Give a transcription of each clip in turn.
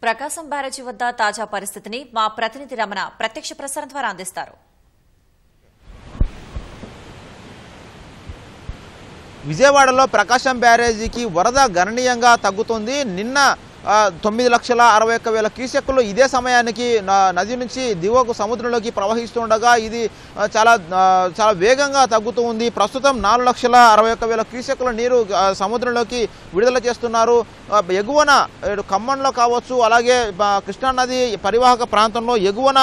ప్రకాశం బ్యారేజీ వద్ద తాజా పరిస్థితిని మా ప్రతినిధి రమణ ప్రత్యక్ష ప్రసారం ద్వారా అందిస్తారు. విజయవాడలో ప్రకాశం బ్యారేజీకి వరద గణనీయంగా తగ్గుతుంది. నిన్న 9,61,000 క్యూసెక్కులు ఇదే సమయానికి నది నుంచి దిగువకు సముద్రంలోకి ప్రవహిస్తుండగా ఇది చాలా వేగంగా తగ్గుతూ ఉంది. ప్రస్తుతం 4,61,000 క్యూసెక్కుల నీరు సముద్రంలోకి విడుదల చేస్తున్నారు. ఎగువన ఖమ్మంలో కావచ్చు, అలాగే కృష్ణానది పరివాహక ప్రాంతంలో ఎగువన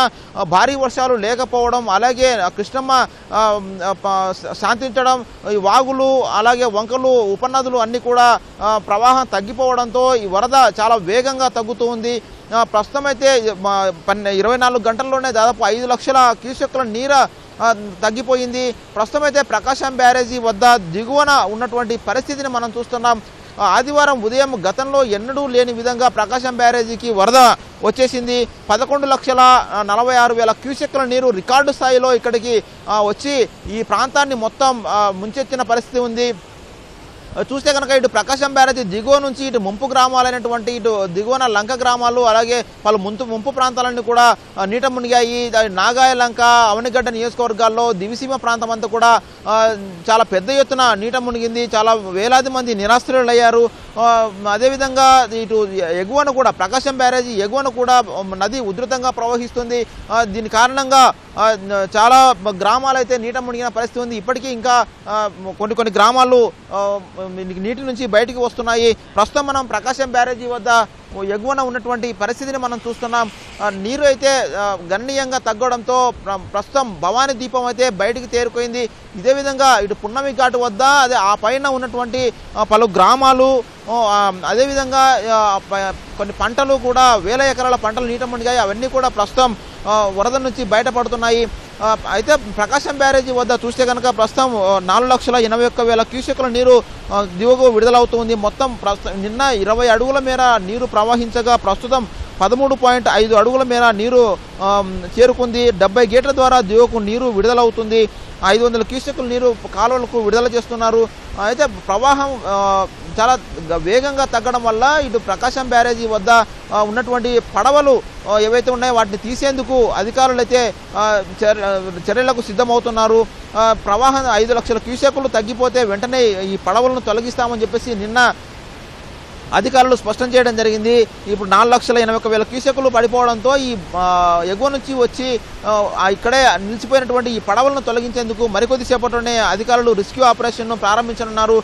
భారీ వర్షాలు లేకపోవడం, అలాగే కృష్ణమ్మ శాంతించడం, ఈ వాగులు అలాగే వంకలు ఉపనదులు అన్నీ కూడా ప్రవాహం తగ్గిపోవడంతో ఈ వరద చాలా వేగంగా తగ్గుతూ ఉంది. ప్రస్తుతం అయితే 24 గంటల్లోనే దాదాపు 5 లక్షల క్యూసెక్కుల నీరు తగ్గిపోయింది. ప్రస్తుతం అయితే ప్రకాశం బ్యారేజీ వద్ద దిగువన ఉన్నటువంటి పరిస్థితిని మనం చూస్తున్నాం. ఆదివారం ఉదయం గతంలో ఎన్నడూ లేని విధంగా ప్రకాశం బ్యారేజీకి వరద వచ్చేసింది. 11,46,000 క్యూసెక్కుల నీరు రికార్డు స్థాయిలో ఇక్కడికి వచ్చి ఈ ప్రాంతాన్ని మొత్తం ముంచెత్తిన పరిస్థితి ఉంది. చూస్తే కనుక ఇటు ప్రకాశం బ్యారేజీ దిగువ నుంచి ఇటు ముంపు గ్రామాలైనటువంటి ఇటు దిగువన లంక గ్రామాలు, అలాగే పలు ముంపు ప్రాంతాలన్నీ కూడా నీట మునిగాయి. నాగాయలంక, అవనిగడ్డ నియోజకవర్గాల్లో దివిసీమ ప్రాంతం అంతా కూడా చాలా పెద్ద ఎత్తున నీట మునిగింది. చాలా వేలాది మంది నిరాశ్రయులయ్యారు. అదేవిధంగా ఇటు ఎగువన కూడా ప్రకాశం బ్యారేజీ ఎగువన కూడా నది ఉధృతంగా ప్రవహిస్తుంది. దీని కారణంగా చాలా గ్రామాలు అయితే నీట మునిగిన పరిస్థితి ఉంది. ఇప్పటికీ ఇంకా కొన్ని గ్రామాలు నీటి నుంచి బయటికి వస్తున్నాయి. ప్రస్తుతం మనం ప్రకాశం బ్యారేజీ వద్ద ఎగువన ఉన్నటువంటి పరిస్థితిని మనం చూస్తున్నాం. నీరు అయితే గణనీయంగా తగ్గడంతో ప్రస్తుతం భవానీ దీపం అయితే బయటికి తేరుకోయింది. ఇదే విధంగా ఇటు పున్నమి ఘాటు వద్ద అదే ఆ పైన ఉన్నటువంటి పలు గ్రామాలు, అదేవిధంగా కొన్ని పంటలు కూడా 1000 ఎకరాల పంటలు నీట మునిగాయి. అవన్నీ కూడా ప్రస్తుతం వరద నుంచి బయటపడుతున్నాయి. అయితే ప్రకాశం బ్యారేజీ వద్ద చూస్తే కనుక ప్రస్తుతం 4,81,000 క్యూసెక్కుల నీరు దిగువకు విడుదలవుతుంది. మొత్తం నిన్న 20 అడుగుల మేర నీరు ప్రవహించగా ప్రస్తుతం 13.5 అడుగుల మేర నీరు చేరుకుంది. 70 గేట్ల ద్వారా దిగువకు నీరు విడుదలవుతుంది. 500 క్యూసెక్కుల నీరు కాలువలకు విడుదల చేస్తున్నారు. అయితే ప్రవాహం చాలా వేగంగా తగ్గడం వల్ల ఇటు ప్రకాశం బ్యారేజీ వద్ద ఉన్నటువంటి పడవలు ఏవైతే ఉన్నాయో వాటిని తీసేందుకు అధికారులు అయితే చర్యలకు సిద్ధమవుతున్నారు. ప్రవాహం 5 లక్షల క్యూసెక్కులు తగ్గిపోతే వెంటనే ఈ పడవలను తొలగిస్తామని చెప్పేసి నిన్న అధికారులు స్పష్టం చేయడం జరిగింది. ఇప్పుడు 4,80,000 క్యూసెక్కులు పడిపోవడంతో ఈ ఎగువ నుంచి వచ్చి ఇక్కడే నిలిచిపోయినటువంటి ఈ పడవలను తొలగించేందుకు మరికొద్దిసేపట్లోనే అధికారులు రెస్క్యూ ఆపరేషన్ను ప్రారంభించనున్నారు.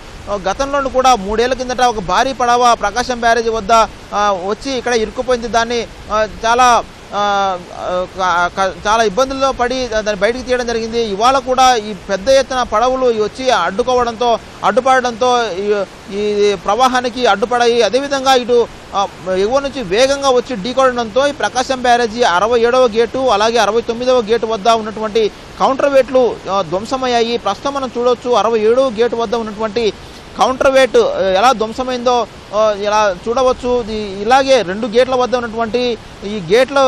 గతంలో కూడా 3 ఏళ్ల కిందట ఒక భారీ పడవ ప్రకాశం బ్యారేజీ వద్ద వచ్చి ఇక్కడ ఇరుక్కుపోయింది. దాన్ని చాలా ఇబ్బందుల్లో పడి దాన్ని బయటికి తీయడం జరిగింది. ఇవాళ కూడా ఈ పెద్ద ఎత్తున పడవలు వచ్చి అడ్డుపడడంతో ఈ ప్రవాహానికి అడ్డుపడాయి. అదేవిధంగా ఇటు ఎగువ నుంచి వేగంగా వచ్చి ఢీకొనడంతో ఈ ప్రకాశం బ్యారేజీ 67వ గేటు అలాగే 69వ గేటు వద్ద ఉన్నటువంటి కౌంటర్ వెయిట్లు ధ్వంసమయ్యాయి. ప్రస్తుతం మనం చూడవచ్చు 67వ గేటు వద్ద ఉన్నటువంటి కౌంటర్ వెయిట్ ఎలా ధ్వంసమైందో ఇలా చూడవచ్చు. ఇలాగే 2 గేట్ల వద్ద ఉన్నటువంటి ఈ గేట్లు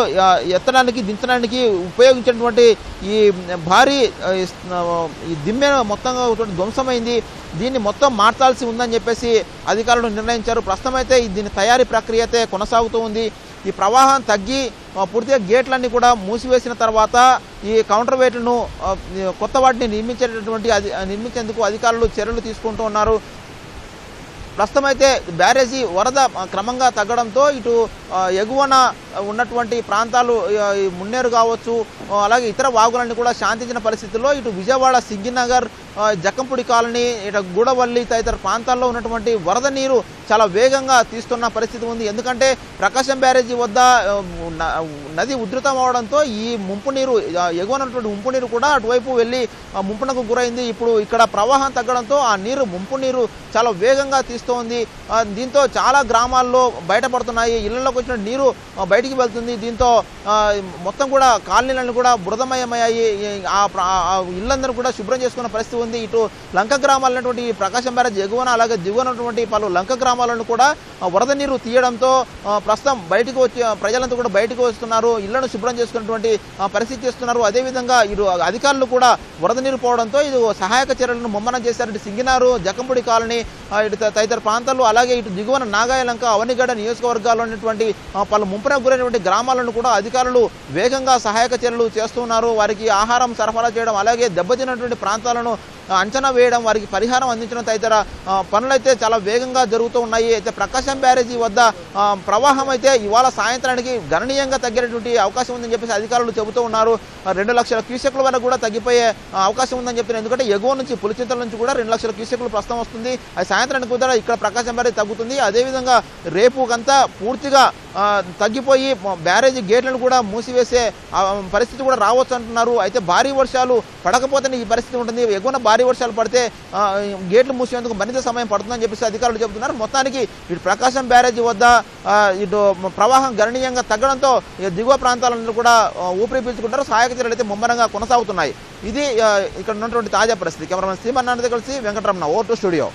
ఎత్తడానికి దించడానికి ఉపయోగించినటువంటి ఈ భారీ ఈ దిమ్మె మొత్తంగా ధ్వంసమైంది. దీన్ని మొత్తం మార్చాల్సి ఉందని చెప్పేసి అధికారులు నిర్ణయించారు. ప్రస్తుతం అయితే దీని తయారీ ప్రక్రియ అయితే కొనసాగుతూ ఉంది. ఈ ప్రవాహం తగ్గి పూర్తిగా గేట్లన్నీ కూడా మూసివేసిన తర్వాత ఈ కౌంటర్ వెయిట్లను కొత్త వాటిని నిర్మించేందుకు అధికారులు చర్యలు తీసుకుంటూ ఉన్నారు. ప్రస్తుతం అయితే బ్యారేజీ వరద క్రమంగా తగ్గడంతో ఇటు ఎగువన ఉన్నటువంటి ప్రాంతాలు మున్నేరు కావచ్చు, అలాగే ఇతర వాగులన్నీ కూడా శాంతించిన పరిస్థితుల్లో ఇటు విజయవాడ సింగినగర్, జక్కంపూడి కాలనీ, ఇటు గూడవల్లి తదితర ప్రాంతాల్లో ఉన్నటువంటి వరద నీరు చాలా వేగంగా తీస్తున్న పరిస్థితి ఉంది. ఎందుకంటే ప్రకాశం బ్యారేజీ వద్ద నది ఉధృతం అవడంతో ఈ ముంపు నీరు ఎగువన ఉన్నటువంటి ముంపు నీరు కూడా అటువైపు వెళ్ళి ముంపునకు గురైంది. ఇప్పుడు ఇక్కడ ప్రవాహం తగ్గడంతో ఆ నీరు ముంపు నీరు చాలా వేగంగా తీస్తోంది. దీంతో చాలా గ్రామాల్లో బయటపడుతున్నాయి. ఇళ్లలోకి వచ్చిన నీరు బయటికి వెళ్తుంది. దీంతో మొత్తం కూడా కాలనీలను కూడా బురదమయమయ్యాయి. ఇళ్లందరూ కూడా శుభ్రం చేసుకున్న పరిస్థితి ఉంది. ఇటు లంక గ్రామాలైనటువంటి ప్రకాశం బ్యారేజీ ఎగువన అలాగే దిగువనటువంటి పలు లంక గ్రామాలను కూడా వరద నీరు తీయడంతో ప్రస్తుతం బయటకు వచ్చి ప్రజలంతా కూడా బయటకు వస్తున్నారు. ఇళ్లను శుభ్రం చేసుకున్నటువంటి పరిస్థితి చేస్తున్నారు. అదేవిధంగా ఇటు అధికారులు కూడా వరద నీరు పోవడంతో ఇది సహాయక చర్యలను ముమ్మరం చేశారు. సింగినారు, జక్కంపూడి కాలనీ, ఇటు తదితర ప్రాంతాల్లో అలాగే ఇటు దిగువన నాగాయలంక అవనిగడ్డ నియోజకవర్గాల్లో ఉన్నటువంటి పలు ముంపునకు గురైనటువంటి గ్రామాలను కూడా అధికారులు వేగంగా సహాయక చర్యలు చేస్తున్నారు. వారికి ఆహారం సరఫరా చేయడం అలాగే దెబ్బతిన్నటువంటి ప్రాంతాలను అంచనా వేయడం వారికి పరిహారం అందించడం తదితర పనులైతే చాలా వేగంగా జరుగుతూ ఉన్నాయి. అయితే ప్రకాశం బ్యారేజీ వద్ద ప్రవాహం అయితే ఇవాళ సాయంత్రానికి గణనీయంగా తగ్గేటువంటి అవకాశం ఉందని చెప్పేసి అధికారులు చెబుతూ ఉన్నారు. 2 లక్షల క్యూసెక్ల వరకు కూడా తగ్గిపోయే అవకాశం ఉందని చెప్పిన ఎందుకంటే ఎగువ నుంచి పులిచింతల నుంచి కూడా 2 లక్షల క్యూసెక్లు ప్రస్తుతం వస్తుంది. అది సాయంత్రానికి కూడా ఇక్కడ ప్రకాశం బ్యారేజీ తగ్గుతుంది. అదేవిధంగా రేపుకంతా పూర్తిగా తగ్గిపోయి బ్యారేజీ గేట్లను కూడా మూసివేసే పరిస్థితి కూడా రావచ్చు అంటున్నారు. అయితే భారీ వర్షాలు పడకపోతేనే ఈ పరిస్థితి ఉంటుంది. ఎగువన భారీ వర్షాలు పడితే గేట్లు మూసేందుకు మరింత సమయం పడుతుందని చెప్పేసి అధికారులు చెబుతున్నారు. మొత్తానికి ఇటు ప్రకాశం బ్యారేజీ వద్ద ఇటు ప్రవాహం గణనీయంగా తగ్గడంతో దిగువ ప్రాంతాలను కూడా ఊపిరి పీల్చుకుంటారు. సహాయక చర్యలు అయితే ముమ్మరంగా కొనసాగుతున్నాయి. ఇది ఇక్కడ ఉన్నటువంటి తాజా పరిస్థితి. కెమెరామెన్ శ్రీమన్నాథ్ కలిసి వెంకటరమణ, ఓ2 స్టూడియో.